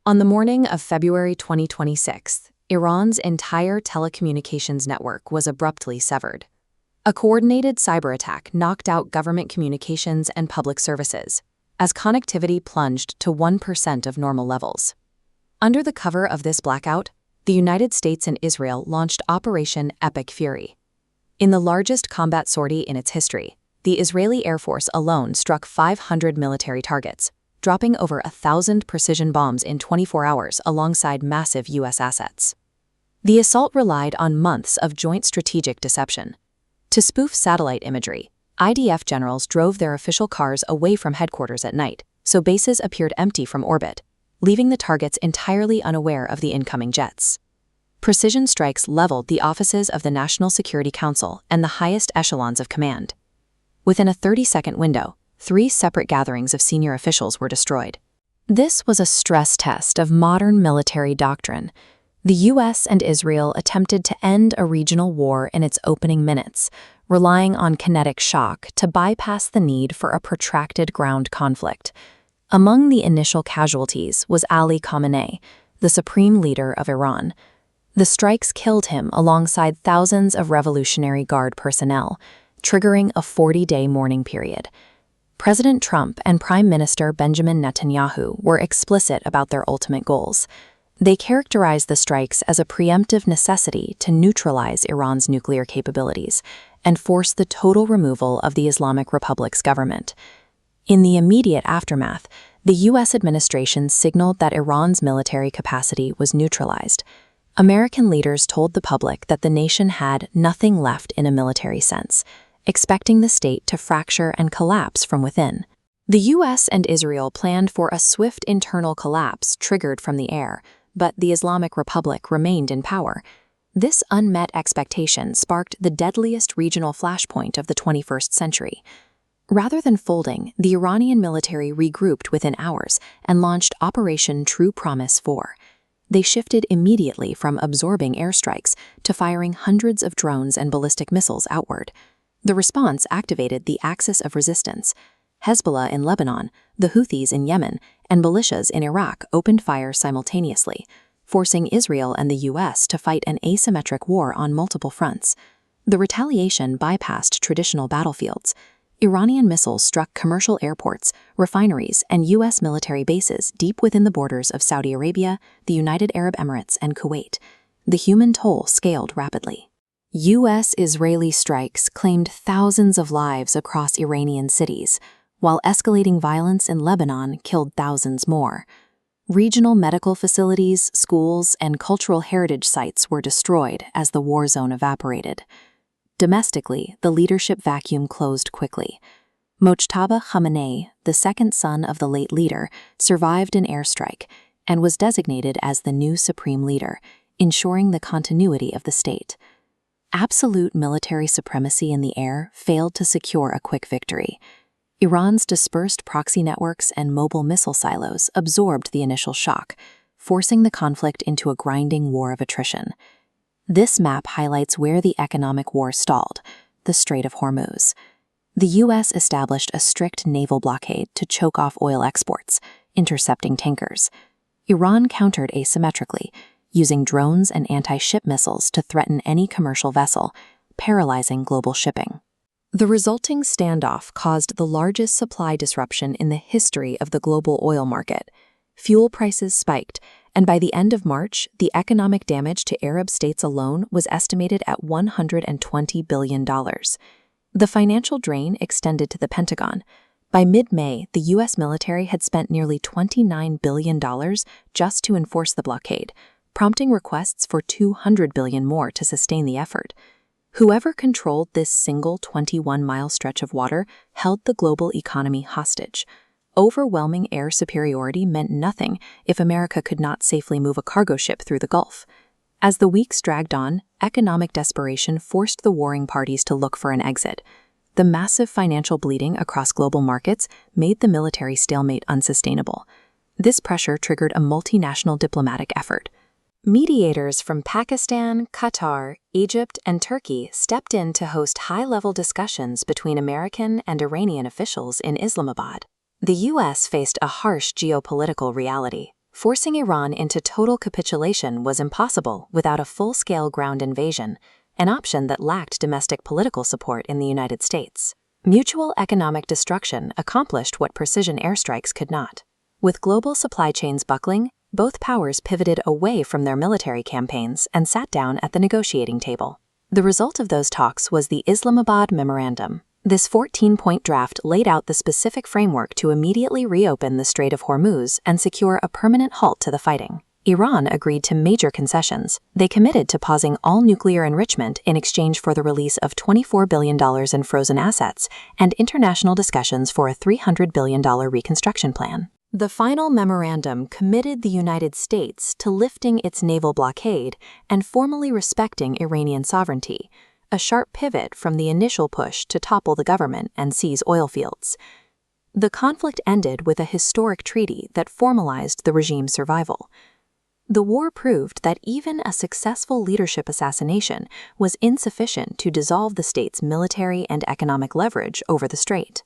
On the morning of February 2026, Iran's entire telecommunications network was abruptly severed. A coordinated cyber attack knocked out government communications and public services, as connectivity plunged to 1% of normal levels. Under the cover of this blackout, the United States and Israel launched Operation Epic Fury. In the largest combat sortie in its history, the Israeli Air Force alone struck 500 military targets, dropping over 1,000 precision bombs in 24 hours alongside massive U.S. assets. The assault relied on months of joint strategic deception. To spoof satellite imagery, IDF generals drove their official cars away from headquarters at night, so bases appeared empty from orbit, leaving the targets entirely unaware of the incoming jets. Precision strikes leveled the offices of the National Security Council and the highest echelons of command. Within a 30-second window, 3 separate gatherings of senior officials were destroyed. This was a stress test of modern military doctrine. The U.S. and Israel attempted to end a regional war in its opening minutes, relying on kinetic shock to bypass the need for a protracted ground conflict. Among the initial casualties was Ali Khamenei, the supreme leader of Iran. The strikes killed him alongside thousands of Revolutionary Guard personnel, triggering a 40-day mourning period. President Trump and Prime Minister Benjamin Netanyahu were explicit about their ultimate goals. They characterized the strikes as a preemptive necessity to neutralize Iran's nuclear capabilities and force the total removal of the Islamic Republic's government. In the immediate aftermath, the U.S. administration signaled that Iran's military capacity was neutralized. American leaders told the public that the nation had nothing left in a military sense, expecting the state to fracture and collapse from within. The U.S. and Israel planned for a swift internal collapse triggered from the air, but the Islamic Republic remained in power. This unmet expectation sparked the deadliest regional flashpoint of the 21st century. Rather than folding, the Iranian military regrouped within hours and launched Operation True Promise 4. They shifted immediately from absorbing airstrikes to firing hundreds of drones and ballistic missiles outward. The response activated the axis of resistance. Hezbollah in Lebanon, the Houthis in Yemen, and militias in Iraq opened fire simultaneously, forcing Israel and the U.S. to fight an asymmetric war on multiple fronts. The retaliation bypassed traditional battlefields. Iranian missiles struck commercial airports, refineries, and U.S. military bases deep within the borders of Saudi Arabia, the United Arab Emirates, and Kuwait. The human toll scaled rapidly. U.S.-Israeli strikes claimed thousands of lives across Iranian cities, while escalating violence in Lebanon killed thousands more. Regional medical facilities, schools, and cultural heritage sites were destroyed as the war zone evaporated. Domestically, the leadership vacuum closed quickly. Mojtaba Khamenei, the second son of the late leader, survived an airstrike and was designated as the new supreme leader, ensuring the continuity of the state. Absolute military supremacy in the air failed to secure a quick victory. Iran's dispersed proxy networks and mobile missile silos absorbed the initial shock, forcing the conflict into a grinding war of attrition. This map highlights where the economic war stalled, the Strait of Hormuz. The U.S. established a strict naval blockade to choke off oil exports, intercepting tankers. Iran countered asymmetrically, using drones and anti-ship missiles to threaten any commercial vessel, paralyzing global shipping. The resulting standoff caused the largest supply disruption in the history of the global oil market. Fuel prices spiked, and by the end of March, the economic damage to Arab states alone was estimated at $120 billion. The financial drain extended to the Pentagon. By mid-May, the U.S. military had spent nearly $29 billion just to enforce the blockade, prompting requests for $200 billion more to sustain the effort. Whoever controlled this single 21-mile stretch of water held the global economy hostage. Overwhelming air superiority meant nothing if America could not safely move a cargo ship through the Gulf. As the weeks dragged on, economic desperation forced the warring parties to look for an exit. The massive financial bleeding across global markets made the military stalemate unsustainable. This pressure triggered a multinational diplomatic effort. Mediators from Pakistan, Qatar, Egypt, and Turkey stepped in to host high-level discussions between American and Iranian officials in Islamabad. The U.S. faced a harsh geopolitical reality. Forcing Iran into total capitulation was impossible without a full-scale ground invasion, an option that lacked domestic political support in the United States. Mutual economic destruction accomplished what precision airstrikes could not. With global supply chains buckling, both powers pivoted away from their military campaigns and sat down at the negotiating table. The result of those talks was the Islamabad Memorandum. This 14-point draft laid out the specific framework to immediately reopen the Strait of Hormuz and secure a permanent halt to the fighting. Iran agreed to major concessions. They committed to pausing all nuclear enrichment in exchange for the release of $24 billion in frozen assets and international discussions for a $300 billion reconstruction plan. The final memorandum committed the United States to lifting its naval blockade and formally respecting Iranian sovereignty, a sharp pivot from the initial push to topple the government and seize oil fields. The conflict ended with a historic treaty that formalized the regime's survival. The war proved that even a successful leadership assassination was insufficient to dissolve the state's military and economic leverage over the strait.